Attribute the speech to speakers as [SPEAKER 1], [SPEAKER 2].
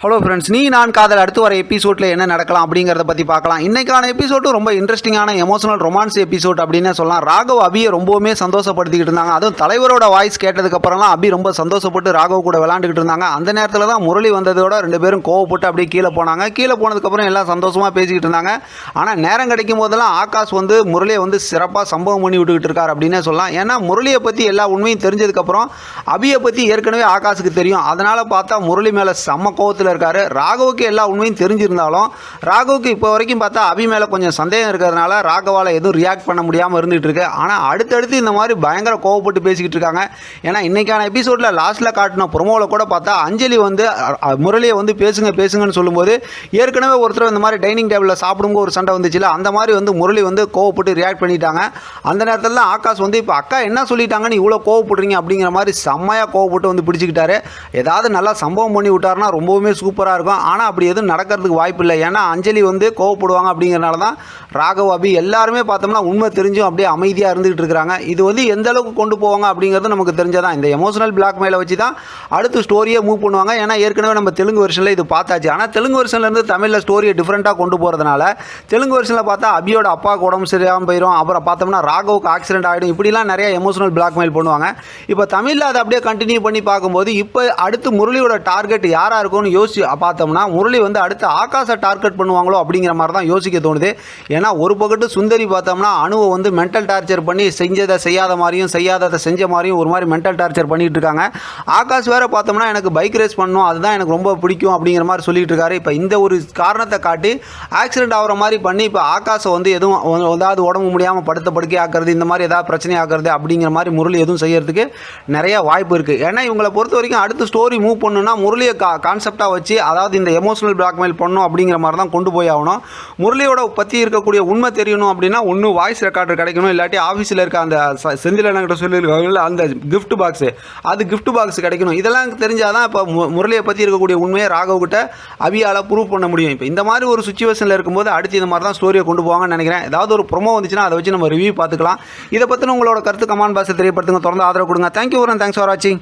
[SPEAKER 1] Hello friends, நீ நான் காதல் அடுத்து வர எபிசோடில் என்ன நடக்கலாம் அப்படிங்கிறத பற்றி பார்க்கலாம். இன்றைக்கான எபிசோடு ரொம்ப இன்ட்ரெஸ்டிங்கான எமோஷனல் ரொமான்ஸ் எபிசோட் அப்படின்னு சொல்லலாம். ராகவ் அபியை ரொம்பவுமே சந்தோஷப்படுத்திக்கிட்டு இருந்தாங்க. அதுவும் தலைவரோட வாய்ஸ் கேட்டதுக்கப்புறம்லாம் அபி ரொம்ப சந்தோஷப்பட்டு ராகவ் கூட விளாண்டுக்கிட்டு இருந்தாங்க. அந்த நேரத்தில் தான் முரளி வந்ததோட ரெண்டு பேரும் கோவப்பட்டு அப்படியே கீழே போனாங்க. கீழே போனதுக்கப்புறம் எல்லாம் சந்தோஷமாக பேசிக்கிட்டு இருந்தாங்க. ஆனால் நேரம் கிடைக்கும் போதெல்லாம் ஆகாஷ் வந்து முரளியை வந்து சிறப்பாக சம்பவம் பண்ணி விட்டுக்கிட்டு இருக்கார் அப்படின்னே சொல்லலாம். ஏன்னா முரளியை பற்றி எல்லா உண்மையும் தெரிஞ்சதுக்கப்புறம் அபியை பற்றி ஏற்கனவே ஆகாஷுக்கு தெரியும். அதனால் பார்த்தா முரளி மேலே செம்ம கோவத்தில் இருக்காரு. ராகவுக்கு எல்லா உண்மையும் தெரிஞ்சிருந்தாலும் ராகவுக்கு இப்போ வரைக்கும் பார்த்தா அபி மேலே கொஞ்சம் சந்தேகம் இருக்கிறதுனால ராகவால் எதுவும் ரியாக்ட் பண்ண முடியாமல் இருந்துகிட்டு இருக்கு. ஆனால் அடுத்தடுத்து இந்த மாதிரி பயங்கர கோவப்பட்டு பேசிக்கிட்டு இருக்காங்க. ஏன்னா இன்றைக்கான எபிசோடில் லாஸ்ட்டில் காட்டின ப்ரொமோவில் கூட பார்த்தா அஞ்சலி வந்து முரளியை வந்து பேசுங்கன்னு சொல்லும்போது ஏற்கனவே ஒருத்தர் இந்த மாதிரி டைனிங் டேபிளில் சாப்பிடும்போது ஒரு சண்டை வந்துச்சுல, அந்த மாதிரி வந்து முரளி வந்து கோவப்பட்டு ரியாக்ட் பண்ணிட்டாங்க. அந்த நேரத்தில் தான் ஆகாஷ் வந்து இப்போ அக்கா என்ன சொல்லிட்டாங்கன்னு இவ்வளோ கோவப்படுறீங்க அப்படிங்கிற மாதிரி செம்மையாக கோவப்பட்டு வந்து பிடிச்சிக்கிட்டாரு. ஏதாவது நல்லா சம்பவம் பண்ணி விட்டாருன்னா ரொம்பவுமே சூப்பராக இருக்கும். ஆனால் அப்படி எதுவும் நடக்கிறதுக்கு வாய்ப்பு இல்லை. ஏன்னா அஞ்சலி வந்து கோவப்படுவாங்க அப்படிங்கிறனால தான் ராகவ் அபி எல்லாருமே பார்த்தோம்னா உண்மை தெரிஞ்சும் அப்படியே அமைதியாக இருந்துகிட்டு இருக்கிறாங்க. இது வந்து எந்த அளவுக்கு கொண்டு போவாங்க அப்படிங்கிறது நமக்கு தெரிஞ்சதான். இந்த எமோஷனல் பிளாக்மெயிலை வச்சு தான் அடுத்து ஸ்டோரியை மூவ் பண்ணுவாங்க. ஏன்னா ஏற்கனவே நம்ம தெலுங்கு வெர்ஷனில் இது பார்த்தாச்சு. ஆனால் தெலுங்கு வெர்ஷன்லேருந்து தமிழில் ஸ்டோரியை டிஃப்ரெண்ட்டாக கொண்டு போகிறதுனால தெலுங்கு வெர்ஷனில் பார்த்தா அபியோட அப்பாவுக்கு உடம்பு சரியாமல் போயிடும். அப்புறம் பார்த்தோம்னா ராகவுக்கு ஆக்சிடென்ட் ஆகிடும். இப்படிலாம் நிறைய எமோஷனல் பிளாக்மெயில் பண்ணுவாங்க. இப்போ தமிழில் அதை அப்படியே கண்டினியூ பண்ணி பார்க்கும்போது இப்போ அடுத்து முரளியோட டார்கெட் யாராக இருக்கும்னு யோசிச்சு பார்த்தோம்னா முரளி வந்து அடுத்து ஆகாஷை டார்கெட் பண்ணுவாங்களோ அப்படிங்கிற மாதிரி தான் யோசிக்க தோணுது. ஏன்னா ஒரு பக்கத்து சுந்தரி பார்த்தோம்னா அணுவை வந்து மென்டல் டார்ச்சர் பண்ணி செஞ்சதை செய்யாத மாதிரியும் செய்யாததை செஞ்ச மாதிரியும் ஒரு மாதிரி மென்டல் டார்ச்சர் பண்ணிகிட்டு இருக்காங்க. ஆகாஷ் வேறு பார்த்தோம்னா எனக்கு பைக் ரேஸ் பண்ணணும், அதுதான் எனக்கு ரொம்ப பிடிக்கும் அப்படிங்கிற மாதிரி சொல்லிட்டு இருக்காரு. இப்போ இந்த ஒரு காரணத்தை காட்டி ஆக்சிடென்ட் ஆகிற மாதிரி பண்ணி இப்போ ஆகாஷை வந்து எதுவும் ஏதாவது உடம்பு முடியாமல் படுக்கை ஆக்குறது, இந்த மாதிரி ஏதாவது பிரச்சனை ஆக்குறது அப்படிங்கிற மாதிரி முரளி எதுவும் செய்யறதுக்கு நிறைய வாய்ப்பு இருக்குது. ஏன்னா இவங்களை பொறுத்த வரைக்கும் அடுத்த ஸ்டோரி மூவ் பண்ணணும்னா முரளியை கான்செப்டாக வச்சு, அதாவது இந்த எமோஷனல் பிளாக்மெயில் பண்ணணும் அப்படிங்கிற மாதிரி தான் கொண்டு போய் ஆகணும். முரளியோட பற்றி இருக்கக்கூடிய உண்மை தெரியணும் அப்படின்னா ஒன்று வாய்ஸ் ரெக்கார்டர் கிடைக்கணும், இல்லாட்டி ஆஃபீஸில் இருக்க அந்த செந்திலன்கிட்ட சொல்லியிருக்காங்கல்ல அந்த கிஃப்ட் பாக்ஸு, அது கிஃப்ட் பாக்ஸ் கிடைக்கணும். இதெல்லாம் தெரிஞ்சால் தான் இப்போ முரளியை பற்றி இருக்கக்கூடிய உண்மையை ராகவ்கிட்ட அபியால் ப்ரூவ் பண்ண முடியும். இப்போ இந்த மாதிரி ஒரு சுச்சுவேஷனில் இருக்கும்போது அடுத்து இந்த மாதிரி தான் ஸ்டோரியை கொண்டு போவாங்கன்னு நினைக்கிறேன். ஏதாவது ஒரு ப்ரொமோ வந்துச்சுன்னா அதை வச்சு நம்ம ரிவ்யூ பார்த்துக்கலாம். இதை பற்றின உங்களோட கருத்து கமெண்ட் பாக்ஸில் தெரியப்படுத்துங்க. தொடர்ந்து ஆதரவு கொடுங்க. தேங்க்யூ ஃபார் வாட்சிங்.